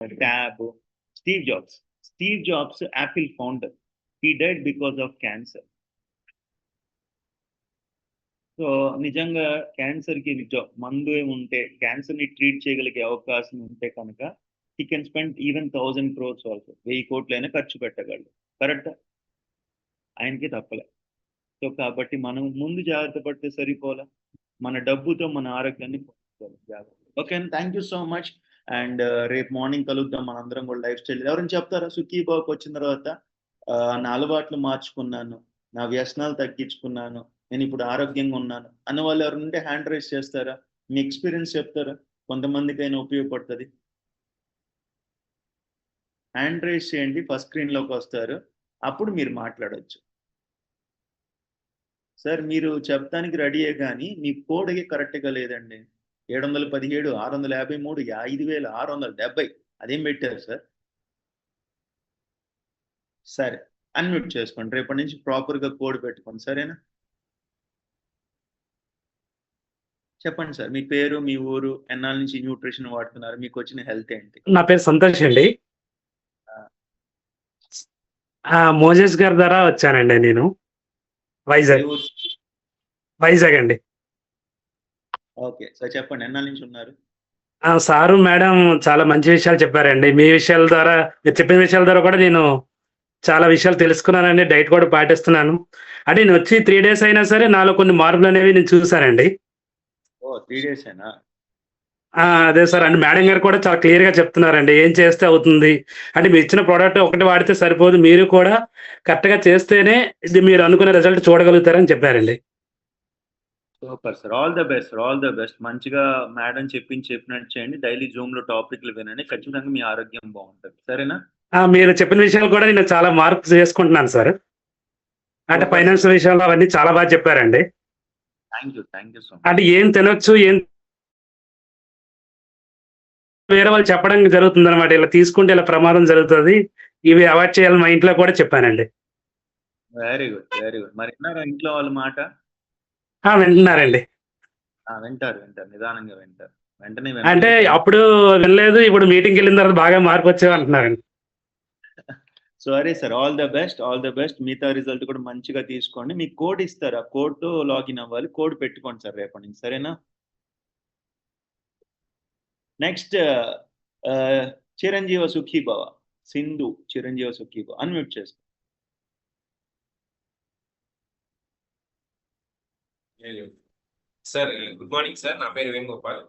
Tab, Steve Jobs, Apple founder. He died because of cancer. So నిజంగా క్యాన్సర్కి మందు ఏముంటే క్యాన్సర్ని ట్రీట్ చేయగలిగే అవకాశం ఉంటే కనుక he can spend even 1000 crores also, 1000 కోట్లైనా ఖర్చు పెట్టగలడు. కరెక్ట్, ఆయనకి తప్పలే. సో కాబట్టి మనం ముందు జాగ్రత్త పడితే సరిపోలే, మన డబ్బుతో మన ఆరోగ్యాన్ని జాగ్రత్త. Okay, thank you so much. And రేపు మార్నింగ్ కలుద్దాం మనందరం కూడా లైఫ్ స్టైల్. ఎవరైనా చెప్తారా సుఖీబాబుకి వచ్చిన తర్వాత నా అలవాట్లు మార్చుకున్నాను, నా వ్యసనాలు తగ్గించుకున్నాను, నేను ఇప్పుడు ఆరోగ్యంగా ఉన్నాను అన్న వాళ్ళు ఎవరు ఉంటే హ్యాండ్ రైజ్ చేస్తారా? మీ ఎక్స్పీరియన్స్ చెప్తారా? కొంతమందికైనా ఉపయోగపడుతుంది. హ్యాండ్ రైజ్ చేయండి, ఫస్ట్ స్క్రీన్లోకి వస్తారు, అప్పుడు మీరు మాట్లాడవచ్చు. సార్ మీరు చెప్తానికి రెడీయే కానీ మీ కోడ్కి కరెక్ట్గా లేదండి. 717 653 5670 అదేం పెట్టారు సార్? సరే, అన్మ్యూట్ చేసుకోండి, రేపటి నుంచి ప్రాపర్గా కోడ్ పెట్టుకోండి, సరేనా? చెప్పండి సార్, మీ పేరు, మీ ఊరు, ఎన్నాళ్ళ నుంచి న్యూట్రిషన్ వాడుతున్నారు, మీకు వచ్చిన హెల్త్ ఏంటి? నా పేరు సంతోష్ అండి. మోజెస్ గారి ద్వారా వచ్చానండి నేను, వైజాగ్ అండి. ఓకే సార్, చెప్పండి, ఎన్నాళ్ళ నుంచి ఉన్నారు? సారు మేడం చాలా మంచి విషయాలు చెప్పారండి. మీ విషయాల ద్వారా, మీరు చెప్పిన విషయాల ద్వారా కూడా నేను చాలా విషయాలు తెలుసుకున్నానండి. డైట్ కూడా పాటిస్తున్నాను. అంటే నేను వచ్చి 3 days అయినా సరే నాలో కొన్ని మార్పులు అనేవి నేను చూసానండి. 3 days అయినా? అదే సార్, అంటే మేడం గారు కూడా చాలా క్లియర్గా చెప్తున్నారండి ఏం చేస్తే అవుతుంది. అంటే మీరు ఇచ్చిన ప్రోడక్ట్ ఒకటి వాడితే సరిపోదు, మీరు కూడా కరెక్ట్గా చేస్తేనే ఇది మీరు అనుకునే రిజల్ట్ చూడగలుగుతారని చెప్పారండి. Super sir, all the best sir, all the best. మంచిగా మేడం చెప్పినట్టు చేయండి, డైలీ జూమ్లో టాపిక్లు వినండి, ఖచ్చితంగా మీ ఆరోగ్యం బాగుంటుంది, సరేనా? మీరు చెప్పిన విషయాలు కూడా నేను చాలా మార్పు చేసుకుంటున్నాను సార్. అంటే ఫైనాన్షియల్ విషయాలు అవన్నీ చాలా బాగా చెప్పారండి. Thank you so much. అంటే ఏం తినొచ్చు, ఏం వేరే వాళ్ళు చెప్పడం జరుగుతుంది అనమాట, ఇలా తీసుకుంటే ఇలా ప్రమాదం జరుగుతుంది, ఇవి అవాయిడ్ చేయాలని మా ఇంట్లో కూడా చెప్పానండి. Very good, very good. మరి విన్నారా ఇంట్లో వాళ్ళ మాట? వింటున్నారండి. వింటారు, నిదానంగా వింటారు, వెంటనే. అంటే అప్పుడు వినలేదు, ఇప్పుడు మీటింగ్కి వెళ్ళిన తర్వాత బాగా మార్పు వచ్చేవి అంటున్నారండి. సరే sir, all the best, all the best. మిగతా రిజల్ట్ కూడా మంచిగా తీసుకోండి. మీకు కోడ్ ఇస్తారు, ఆ కోడ్తో లాగిన్ అవ్వాలి, కోడ్ పెట్టుకోండి సార్ రేపటి నుంచి, సరేనా? నెక్స్ట్ చిరంజీవ సుఖీభవ, సింధు చిరంజీవ సుఖీభవ, అన్మ్యూట్ చేసుకో. సార్ గుడ్ మార్నింగ్ సార్, నా పేరు వేణుగోపాల్.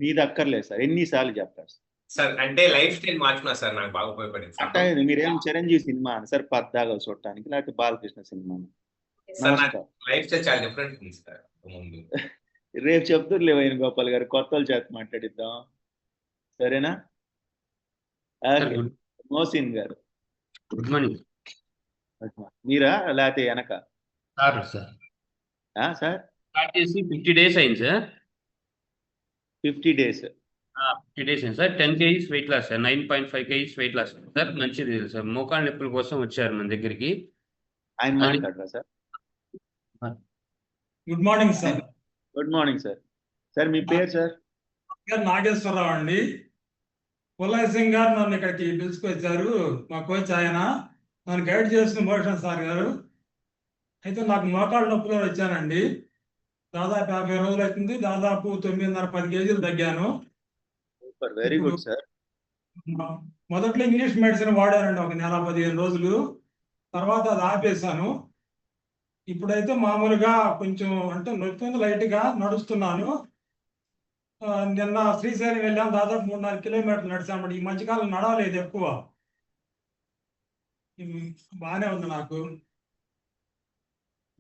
మీది అక్కర్లేదు సార్, ఎన్నిసార్లు చెప్తారు సార్? అంటే లైఫ్ స్టైల్ మార్చుకున్నా సార్, నాకు బాగా ఉపయోగపడింది సార్. అంటే మీరేం చిరంజీవి సినిమా సార్ పద్దాగా చూడటానికి, లేకపోతే బాలకృష్ణ సినిమా? లైఫ్ స్టైల్ చాలా డిఫరెంట్ ఉంది సార్ ముందు. రేపు చెప్తుర్లే వేణుగోపాల్ గారు, కొత్త వాళ్ళ చేత మాట్లాడిద్దాం, సరేనా? మోసిన్ గారు గుడ్ మార్నింగ్. మీరా లేకపోతే వెనక? సార్ సార్ స్టార్ట్ చేసి 50 days అయింది సార్. 50 days? 50 days అయింది sir. 10 kgs weight loss sir, 9.5 kgs weight loss sir. మంచిది సార్. మోకాళ్ళ నొప్పుల కోసం వచ్చారు మన దగ్గరికి. ఆయన మాట్లాడరా sir? Good morning sir. Good morning sir. Sir మీ పేరు సార్? నాగేశ్వరరావు అండి. పుల్లయ్య సింగ్ గారు నన్ను ఇక్కడికి పిలుచుకొచ్చారు, మా కోచ్ ఆయన, నన్ను గైడ్ చేసిన మోషన్ సార్ గారు. అయితే నాకు మోకాళ్ళ నొప్పులు వచ్చానండి, దాదాపు 50 రోజులు అవుతుంది, దాదాపు 9.5-10 kgs తగ్గాను. Very good sir. మొదట్లో ఇంగ్లీష్ మెడిసిన్ వాడానండి ఒక 15 రోజులు, తర్వాత అది ఆపేశాను. ఇప్పుడైతే మామూలుగా కొంచెం అంటే నొప్పి లైట్గా నడుస్తున్నాను. నిన్న శ్రీశైలం వెళ్ళాము, దాదాపు 3-4 కిలోమీటర్లు నడిచామండి. ఈ మధ్యకాలం నడవలేదు ఎక్కువ, బాగానే ఉంది నాకు.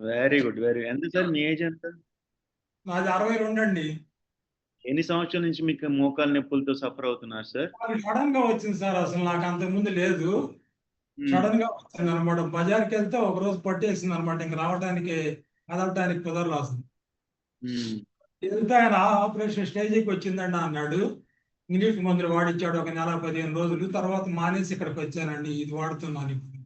Very good, very. ఎంత సార్ మీ ఏజ్ ఎంత? నాది 62 అండి. ఎన్ని సంవత్సరాల నుంచి మీకు మోకాలు నొప్పులతో సఫర్ అవుతున్నారు సార్? సడన్ గా వచ్చింది సార్, అసలు నాకు అంతకు ముందు లేదు, సడన్ గా వచ్చింది అనమాట. బజార్కి వెళ్తే ఒక రోజు పట్టేసింది అనమాట, ఇంక రావడానికి కదలటానికి కుదరలు అసలు. వెళ్తే ఆయన ఆపరేషన్ స్టేజీకి వచ్చిందండి అన్నాడు. ఇంగ్లీష్ మందులు వాడిచ్చాడు ఒక 15 రోజులు, తర్వాత మానేసి ఇక్కడికి వచ్చానండి. ఇది వాడుతున్నాను ఇప్పుడు.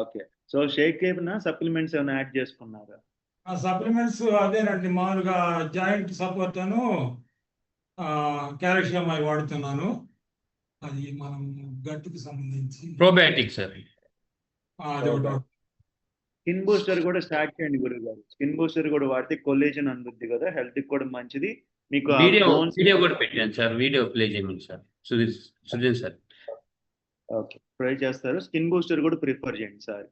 ఓకే. సో షేక్ ఏమైనా సప్లిమెంట్స్ ఏమైనా యాడ్ చేసుకున్నారా? ఆ సప్లిమెంట్స్ అదేనండి, మామూలుగా జాయింట్ సపోర్ట్ అను కాల్షియం అవి వాడుతున్నాను. అది మనం గట్టుకి సంబంధించి ప్రోబయాటిక్ సార్. అది ఒకటి. స్కిన్ బూస్టర్ కూడా స్టార్ట్ చేయండి గురువు గారు. స్కిన్ బూస్టర్ కూడా వాడితే కొల్లేజన్ అందుద్ది కదా, హెల్త్ కి కూడా మంచిది. మీకు వీడియో కూడా పెట్టాను సార్, వీడియో ప్లే చేయమని sir Sudheer sir. Okay, try చేస్తారు. స్కిన్ బూస్టర్ కూడా ప్రిఫర్ చేయండి సార్.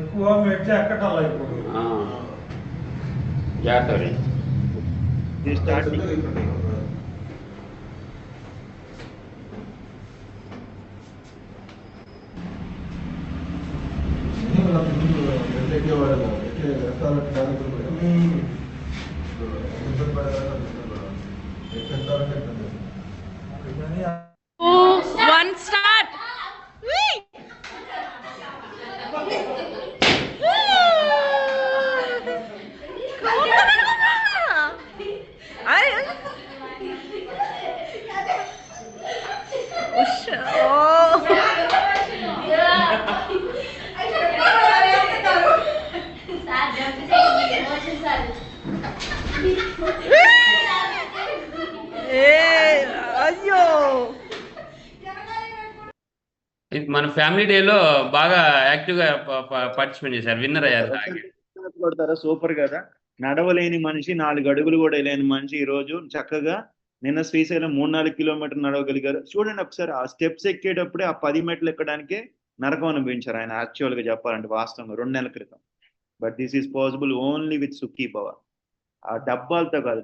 ఎక్కువ మెట్లు ఎక్కటాల ఇప్పుడు. ఇది స్టార్టింగ్ One start. మన ఫ్యామిలీ డేలో బాగా యాక్టివ్ గా పార్టిసిపేట్ చేశారు, విన్నర్ అయ్యారు. కొడతారా? సూపర్ కదా. నడవలేని మనిషి, 4 అడుగులు కూడా లేని మనిషి ఈ రోజు చక్కగా నిన్న శ్రీశైలం 3-4 కిలోమీటర్లు నడవగలిగారు. చూడండి ఒకసారి, ఆ స్టెప్స్ ఎక్కేటప్పుడే ఆ 10 మెట్లు ఎక్కడానికే నరకం అనిపించారు ఆయన, యాక్చువల్ గా చెప్పాలంటే వాస్తవంగా 2 నెలల క్రితం. But this is possible only with సుఖీ భవ. ఆ డబ్బాలతో కాదు,